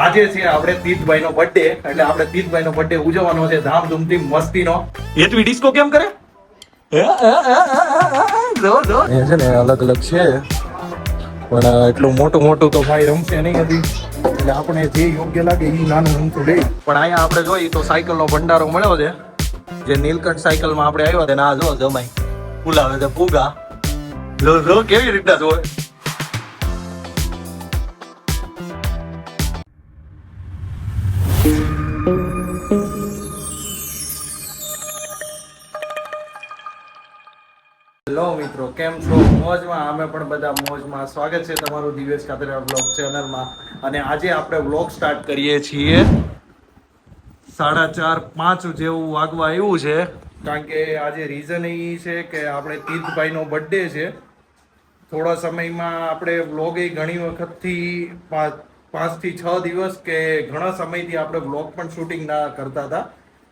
આજે છે આપણે તીર્થભાઈ નો બર્થડે, એટલે આપણે તીર્થભાઈ નો બર્થડે ઉજવવાનો છે ધામધૂમથી મસ્તીનો. હેતવી ડિસ્કો કેમ કરે? એ છે ને અલગ અલગ છે, પણ એટલું મોટું મોટું તો ભાઈ રમશે નહીં હજી, એટલે આપણે જે યોગ્ય લાગે એ નાનું ઊંચું લે. પણ અહીંયા આપણે જોઈએ તો સાયકલ નો ભંડારો મળ્યો છે, જે નીલકંઠ સાયકલ માં આપણે આવ્યા હતા ને આ જો જમાઈ ફૂલાવે છે ફૂગા. જો કેવી રીતના જોવે. હેલો મિત્રો, કેમ છો? મોજમાં? અમે પણ બધા મોજમાં. સ્વાગત છે તમારું દિવ્યેશ કાતરિયા વ્લોગ ચેનલમાં. અને આજે આપણે વ્લોગ સ્ટાર્ટ કરીએ છીએ 4:30-5 જેવું વાગવા આવ્યું છે, કારણ કે આજે રીઝન એ છે કે આપણે તીર્થભાઈનો બર્થડે છે. થોડા સમયમાં આપણે વ્લોગ ઘણી વખતથી 5 થી 6 દિવસ કે ઘણા સમયથી આપણે વ્લોગ પણ શૂટિંગ ના કરતા હતા,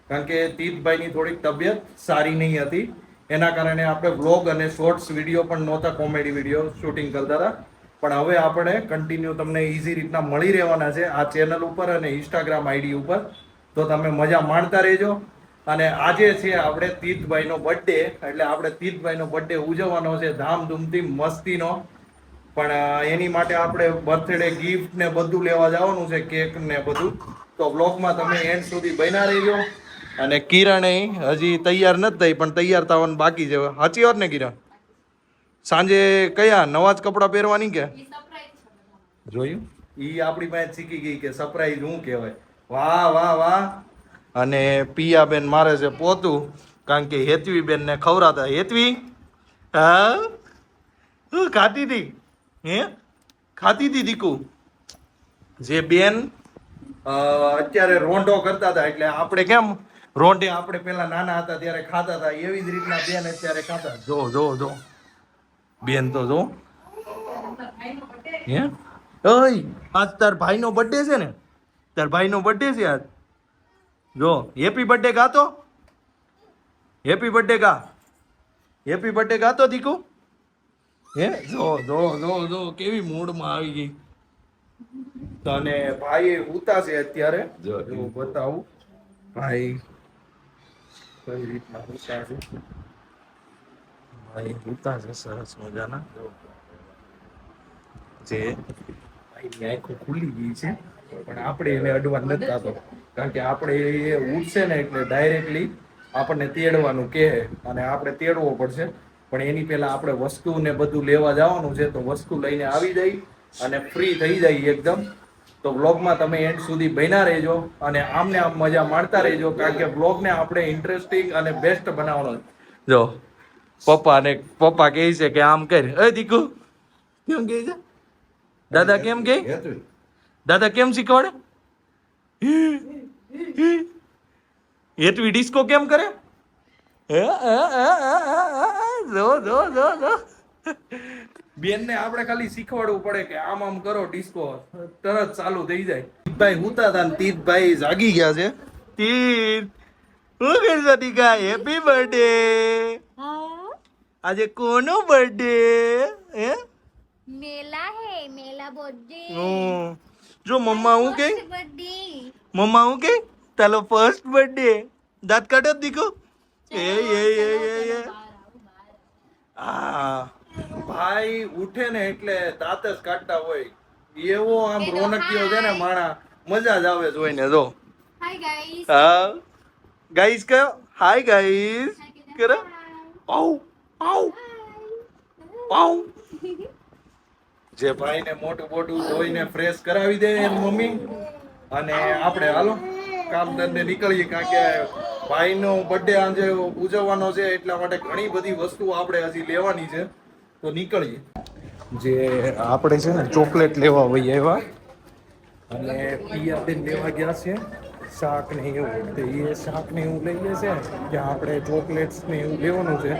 કારણ કે તીર્થભાઈની થોડીક તબિયત સારી નહીં હતી. એના કારણે આપણે વ્લોગ અને શોર્ટ્સ વિડીયો પણ નહોતા, કોમેડી વિડીયો શૂટિંગ કરતા હતા. પણ હવે આપણે કન્ટિન્યુ તમને ઇઝી રીતના મળી રહેવાના છે આ ચેનલ ઉપર અને ઇન્સ્ટાગ્રામ આઈડી ઉપર, તો તમે મજા માણતા રહેજો. અને આજે છે આપણે તીર્થભાઈનો બર્થડે, એટલે આપણે તીર્થભાઈનો બર્થડે ઉજવવાનો છે ધામધૂમથી મસ્તીનો. પણ એની માટે આપણે બર્થડે ગિફ્ટ ને બધું લેવા જવાનું છે, કેક ને બધું. તો વ્લોગમાં તમે એન્ડ સુધી બન્યા રહેજો. અને કિરણ હજી તૈયાર નથી થઈ, પણ તૈયાર થવાનું બાકી છે. સાચી વાત ને કિરણ? સાંજે કયા નવા જ કપડાં પહેરવાની કે જોયું? ઈ આપણી પાસે શીખી ગઈ કે સરપ્રાઈઝ શું કહેવાય. વાહ વાહ વાહ. અને પિયા બેન મારે છે પોતું, કારણ કે હેતવી બેન ને ખવરાતા. હેતવી હા શું ખાતી હતી? ખાતી હતી દીકુ? જે બેન અત્યારે રોંઢો કરતા હતા, એટલે આપણે કેમ રોંઢે આપણે પેલા નાના હતા ત્યારે ખાતા હતા, એવી જ રીતના બેન અત્યારે ખાતા. જો જો જો બેન તો જો. હે ઓય, આજ તાર ભાઈનો બર્થડે છે ને? તાર ભાઈનો બર્થડે છે આજ. જો હેપી બર્થડે ગાતો, હેપી બર્થડે ગા, હેપી બર્થડે ગાતો દીકુ. હે જો જો જો જો કેવી મૂડમાં આવી ગઈ. અને ભાઈ ઉતા છે અત્યારે, જો એવું બતાવું. ભાઈ કઈ રીતના ઉતા છે, ભાઈ ઉતા છે સરસ મજાના. જે ભાઈની આંખો ખુલી ગઈ છે, પણ આપણે એને અડવા નથી થતો, કારણ કે આપણે એ ઉઠશે ને એટલે ડાયરેક્ટલી આપણને તેડવાનું કહે, અને આપણે તેડવો પડશે. પણ એની પહેલા આપણે વસ્તુ ને બધું લેવા જવાનું છે, તો વસ્તુ લઈને આવી જાય અને ફ્રી થઈ જાય એકદમ. તો વ્લોગમાં તમે એન્ડ સુધી બન્યા રહેજો અને આમને આમ મજા માણતા રહેજો, કારણ કે વ્લોગને આપણે ઇન્ટરેસ્ટિંગ અને બેસ્ટ બનાવવાનો. જો પપ્પા કહે છે કે આમ કર. એ દીકુ કેમ કહે છે? દાદા કેમ કહે? દાદા કેમ શીખવાડે? હેતવી ડિસ્કો કેમ કરે? જો જો જો જો. બેન ને આપણે ખાલી શીખવાડવું પડે કે આમ આમ કરો, ડિસ્કો તરત ચાલુ થઈ જાય. તીર્થભાઈ હુતા હતા ને તીર્થભાઈ જાગી ગયા છે. તીર્થ શું કરશો દીકા? Happy birthday. આજે કોનો બર્થડે? હે मेला है, मेला बर्थडे. જો મમ્મા હું કે, મમ્મા હું કે તારો ફર્સ્ટ બર્થડે. દાંત કાઢો દીકો. એ આ ભાઈ ઉઠે ને એટલે દાંત જ કાઢતા હોય, એવો આમ રોનકિયો છે ને માણા, મજા જ આવે જોઈને. જો Hi guys. હા ગાઈસ કયો હાય ગાઈસ કરો. આવ આવ આવ. જે ભાઈને મોટું મોટું ધોઈને ફ્રેશ કરાવી દે એની મમ્મી, અને આપણે હાલો કામ ધંધે નીકળીએ, કારણ કે ભાઈનો બર્થડે આજે ઉજવવાનો છે, એટલા માટે ઘણી બધી વસ્તુ આપણે હજી લેવાની છે. તો નીકળીએ. જે આપણે છે ને ચોકલેટ લેવા વહી આવ્યા, અને પિયાબેન લેવા ગયા છે શાક ને એવું. તો એ શાક ને એવું લઈ લે છે, ત્યાં આપણે ચોકલેટ્સ ને એવું લેવાનું છે.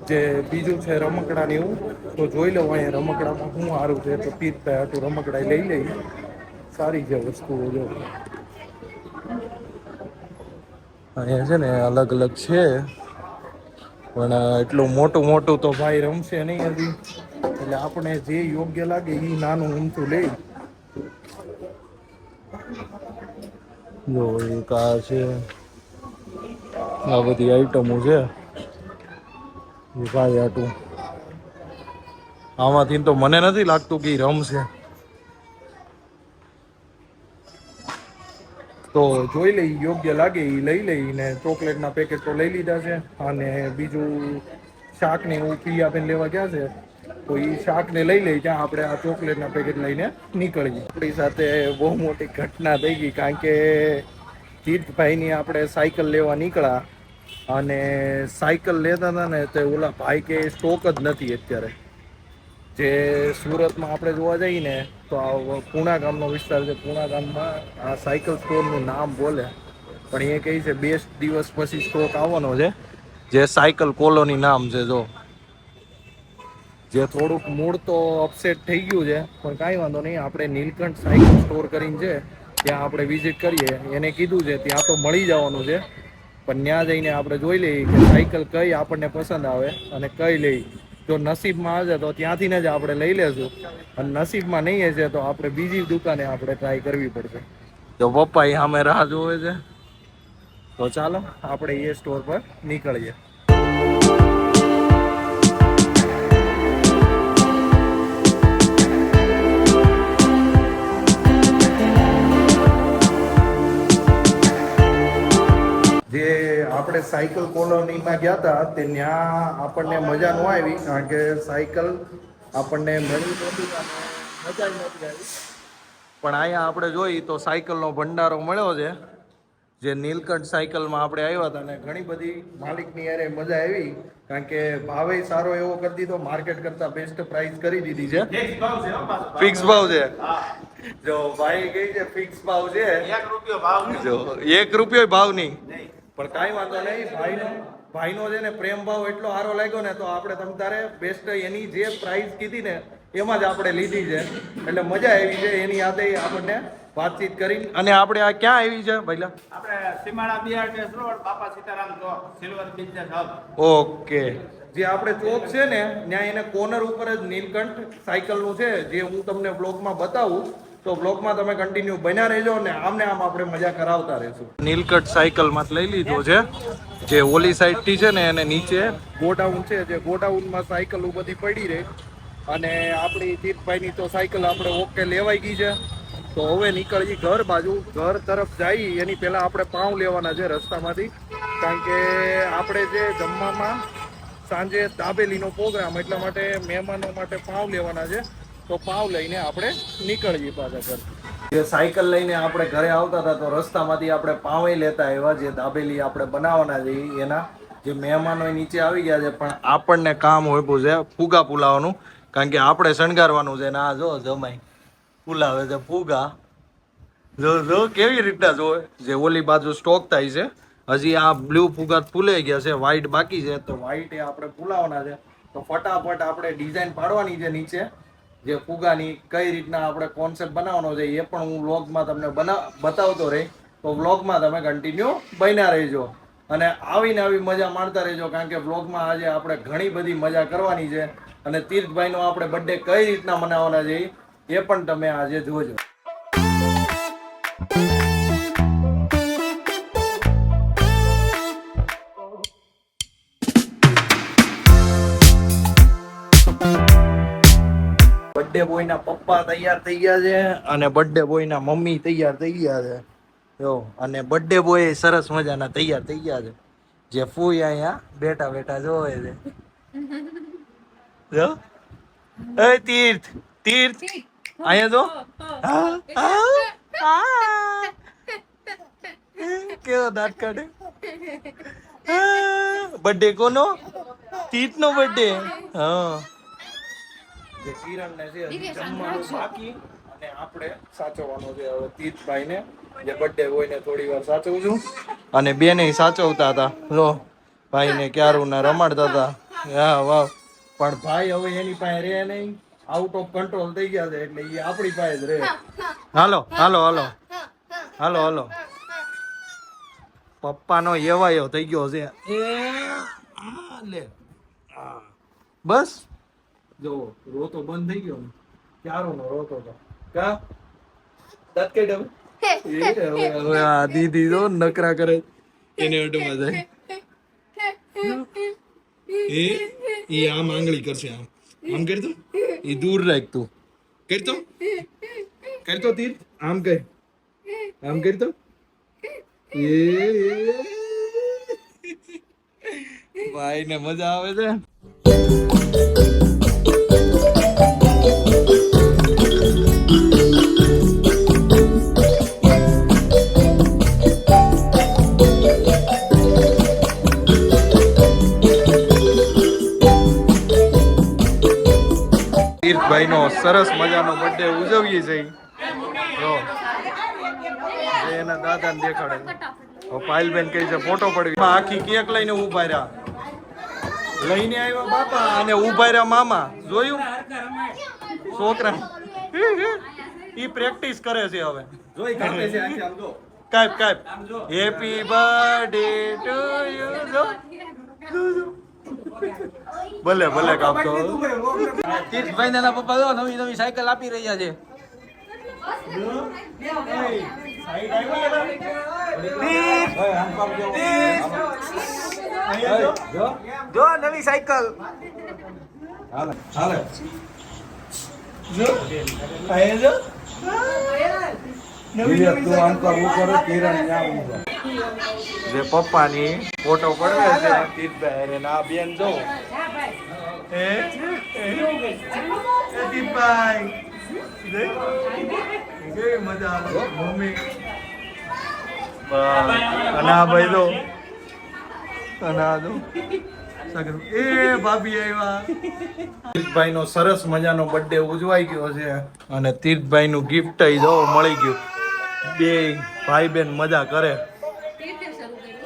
જે બીજું છે રમકડા ને એવું, તો જોઈ લો અહીંયા રમકડામાં શું સારું છે. તો તીર્થભાઈ હતું રમકડા લઈ લઈ, સારી છે વસ્તુઓ. જો અહીંયા છે ને અલગ અલગ છે, પણ એટલું મોટું મોટું તો ભાઈ રમશે નહીં હજી, એટલે આપણે જે યોગ્ય લાગે એ નાનું ઊંચું લે. જો એક આ છે, આ બધી આઈટમો છે. એ ભાઈ આટું આમાંથી તો મને નથી લાગતું કે ઈ રમશે. તો જોઈ લઈ, યોગ્ય લાગે એ લઈ લઈને ચોકલેટના પેકેટ તો લઈ લીધા છે. અને બીજું શાક ને એવું પી આપીને લેવા ગયા છે, તો એ શાક ને લઈ લઈ ત્યાં આપણે આ ચોકલેટના પેકેટ લઈને નીકળીએ. આપણી સાથે બહુ મોટી ઘટના થઈ ગઈ, કારણ કે તીર્થભાઈની આપણે સાયકલ લેવા નીકળ્યા અને સાયકલ લેતા હતા ને તો ઓલા ભાઈ કે સ્ટોક જ નથી અત્યારે. જે સુરતમાં આપણે જોવા જઈએ ને તો આ પૂણા ગામનો વિસ્તાર છે. પૂણા ગામમાં આ સાયકલ સ્ટોરનું નામ બોલે, પણ એ કહે છે 2 દિવસ પછી સ્ટોક આવવાનો છે, જે સાયકલ કોલોની નામ છે. જો જે થોડુંક મૂડ તો અપસેટ થઈ ગયું છે, પણ કાંઈ વાંધો નહીં. આપણે નીલકંઠ સાયકલ સ્ટોર કરીને છે, ત્યાં આપણે વિઝિટ કરીએ. એને કીધું છે ત્યાં તો મળી જવાનું છે, પણ ત્યાં જઈને આપણે જોઈ લઈએ કે સાયકલ કઈ આપણને પસંદ આવે અને કઈ લઈ. જો નસીબમાં આવે તો ત્યાંથી જ આપણે લઈ લેશું, અને નસીબમાં નહીં હશે તો આપણે બીજી દુકાને આપણે ટ્રાય કરવી પડશે. તો પપ્પા એ સામે રાહ જોવે છે, તો ચાલો આપણે એ સ્ટોર પર નીકળીએ. જે આપણે સાયકલ કોલોનીમાં ગયા હતા તે ત્યાં આપણને મજા ન આવી, કારણ કે સાયકલ આપણને મળી નહોતી અને મજા જ નહોતી આવી. પણ અહીંયા આપણે જોઈ તો સાયકલનો ભંડારો મળ્યો છે. જે નીલકંઠ સાયકલમાં આપણે આવ્યા હતા ને ઘણી બધી માલિકની યારે મજા આવી, કારણ કે ભાવે સારો એવો કરી દીધો, માર્કેટ કરતા બેસ્ટ પ્રાઇસ કરી દીધી છે. ફિક્સ ભાવ છે. જો ભાઈ કહે છે ફિક્સ ભાવ છે, જો 1 રૂપિયો ભાવ નહીં. પણ કાંઈ વાંધો નહીં, ભાઈનો છે ને પ્રેમ ભાવ એટલો સારો લાગ્યો ને, તો આપણે તમ તારે બેસ્ટ એની જે પ્રાઇસ કીધી ને એમાં જ આપણે લીધી છે. એટલે મજા આવી છે એની યાદે આપણને વાતચીત કરી. અને આપણે આ ક્યાં આવી છે ભાઈલા? આપણે સીમાડા બીઆરટીએસ રોડ, બાપા સીતારામ ચોક, સિલ્વર બિઝનેસ હબ. ઓકે. જે આપણે ચોક છે ને ત્યાં એને કોર્નર ઉપર જ નીલકંઠ સાયકલનું છે, જે હું તમને બ્લોગમાં બતાવું. તો બ્લોગમાં તમે કન્ટિન્યુ બન્યા રહેજો અને આમને આમ આપણે મજા કરાવતા રહેશું. નીલકંઠ સાયકલમાં લઈ લીધો છે. જે ઓલી સાઈડ થી છે ને એને નીચે ગોડાઉન છે, જે ગોડાઉનમાં સાયકલ બધી પડી રહી. અને આપણી તીર્થભાઈની તો સાયકલ આપણે ઓકે લેવાઈ ગઈ છે. તો હવે નીકળીએ ઘર બાજુ. ઘર તરફ જઈ એની પહેલા આપણે પાઉં લેવાના છે રસ્તામાંથી, કારણ કે આપણે જે જમવામાં સાંજે દાબેલીનો પ્રોગ્રામ, એટલા માટે મહેમાનો માટે પાઉં લેવાના છે. તો પાઉં લઈને આપણે નીકળીએ પાછા ઘર. જે સાયકલ લઈને આપણે ઘરે આવતા હતા તો રસ્તામાંથી આપણે પાઉં લેતા એવા, જે દાબેલી આપણે બનાવવાના છે એના. જે મહેમાનો નીચે આવી ગયા છે, પણ આપણને કામ હોયપું છે ફુગા પુલાવવાનું, કારણ કે આપણે શણગારવાનું છે. ને આ જો જમાઈ પુલાવે છે ફુગા. જો કેવી રીતના જોવે. જે ઓલી બાજુ સ્ટોક થાય છે, હજી આ બ્લુ ફુગા ફૂલાઈ ગયા છે, વ્હાઈટ બાકી છે. તો વ્હાઈટ એ આપણે ફૂલાવાના છે. તો ફટાફટ આપણે ડિઝાઇન પાડવાની છે નીચે, જે ફુગાની કઈ રીતના આપણે કોન્સેપ્ટ બનાવવાનો છે એ પણ હું વ્લોગમાં તમને બતાવતો રહી. તો વ્લોગમાં તમે કન્ટિન્યુ બન્યા રહેજો અને આવીને આવી મજા માણતા રહેજો, કારણ કે વ્લોગમાં આજે આપણે ઘણી બધી મજા કરવાની છે. અને તીર્થભાઈનો આપણે બર્થડે કઈ રીતના મનાવવાના છે એ પણ તમે આજે જોજો. બર્થડે બોયના પપ્પા તૈયાર થઈ ગયા છે અને બર્થડે બોયના મમ્મી તૈયાર થઈ ગયા છે. જો અને બર્થડે બોય સરસ મજાના તૈયાર થઈ ગયા છે. જે ફૂઈ અહીંયા બેઠા બેઠા જોવે છે. જો એ તીર્થ તીર્થ અહીંયા જો. કેવો દાંત કાઢે. બર્થડે કોનો? તીર્થ નો બર્થડે. હા, જે કિરણ ને છે જમવાનું બાકી અને આપણે સાચવવાનો છે હવે તીર્થભાઈ ને. જે બર્થડે હોય ને થોડી વાર સાચવું છું, અને બેને સાચવતા હતા. જો ભાઈ ને ક્યારું ના રમાડતા હતા. હા વાહ. પણ ભાઈ હવે એની પાસે રહે નહીં, આઉટ ઓફ કંટ્રોલ થઈ ગયા છે, એટલે એ આપણી પાસે જ રહે. હાલો હાલો હાલો હાલો હાલો. પપ્પાનો એવાયો થઈ ગયો છે. લે બસ જો રોતો બંધ થઈ ગયો ને, ક્યારો નો રોતો હતો. કા દાંત કાઢ હવે. હવે આ દીદી તો નકરા કરે એને અડમાં જાય એ આમ આંગળી કરશે આમ કરતો એ દૂર રાખ તું કરતો તીર આમ કરતો ભાઈ ને મજા આવે છે તીર્થભાઈ નો સરસ મજાનો બર્થડે ઉજવીએ છીએ જો એના દાદા ને દેખાડે પાયલબેન કહે છે ફોટો પડવી આખી કેક લઈને ઉભા રહ્યા લઈને આવ્યા બાપા અને ઉભા રહ્યા મામા જોયું છોકરા ઈ પ્રેક્ટિસ કરે છે હવે જોઈ કાપે છે આખી આમ જો કાપ હેપી બર્થડે ટુ યુ જો ભલે કાપતો તીર્થભાઈ ના પપ્પા જો નવી સાયકલ આપી રહ્યા છે જો નવી સાયકલ જે પપ્પાની ફોટો પડવે છે તીર્થભાઈ અને આ બેન જો તીર્થભાઈ કેવી મજા આવે મમ્મી અને આ ભાઈ તો અને આ જો એ ભાભી આવ્યા તીર્થભાઈ નો સરસ મજાનો બર્થડે ઉજવાઈ ગયો છે અને તીર્થભાઈ નું ગિફ્ટ જો મળી ગયું બે ભાઈ બેન મજા કરે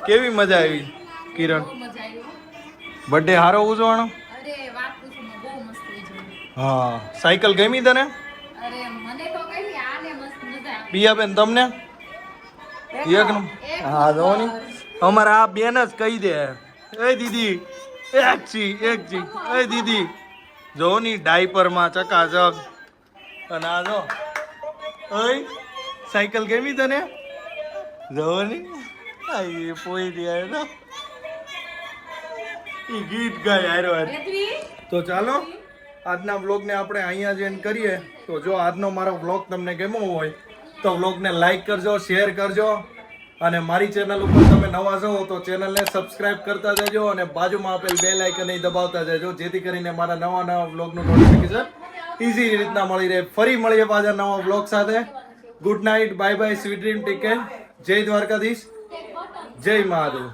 કેવી મજા આવી કિરણ બર્થડે હારો ઉજવાનો હા સાયકલ ગમી તને પિયાબેન તમને એક હા જો ની અમારા આ બેન જ કહી દે એ દીદી એક જી એ દીદી જો ની ડાયપર માં ચકાચક અને આ જો ઓય સાયકલ ગમી તને જો ની આઈ પોઈ દિયા તો ઈ ગીત ગાય હારો તો ચાલો આજના વ્લોગને આપણે અહીંયા જ એન્ડ કરીએ તો જો આજનો મારો વ્લોગ તમને ગમ્યો હોય તો વ્લોગને લાઈક કરજો શેર કરજો અને મારી ચેનલ ઉપર તમે નવા છો તો ચેનલને સબસ્ક્રાઇબ કરતા જજો અને બાજુમાં આપેલ બેલ આઇકન દબાવતા જજો જેથી કરીને મારા નવા વ્લોગનું નોટિફિકેશન ઈઝી રીતના મળી રહે ફરી મળીએ પાછા નવા વ્લોગ સાથે good night bye bye sweet dream take care જય દ્વારકાધીશ જય મહાદેવ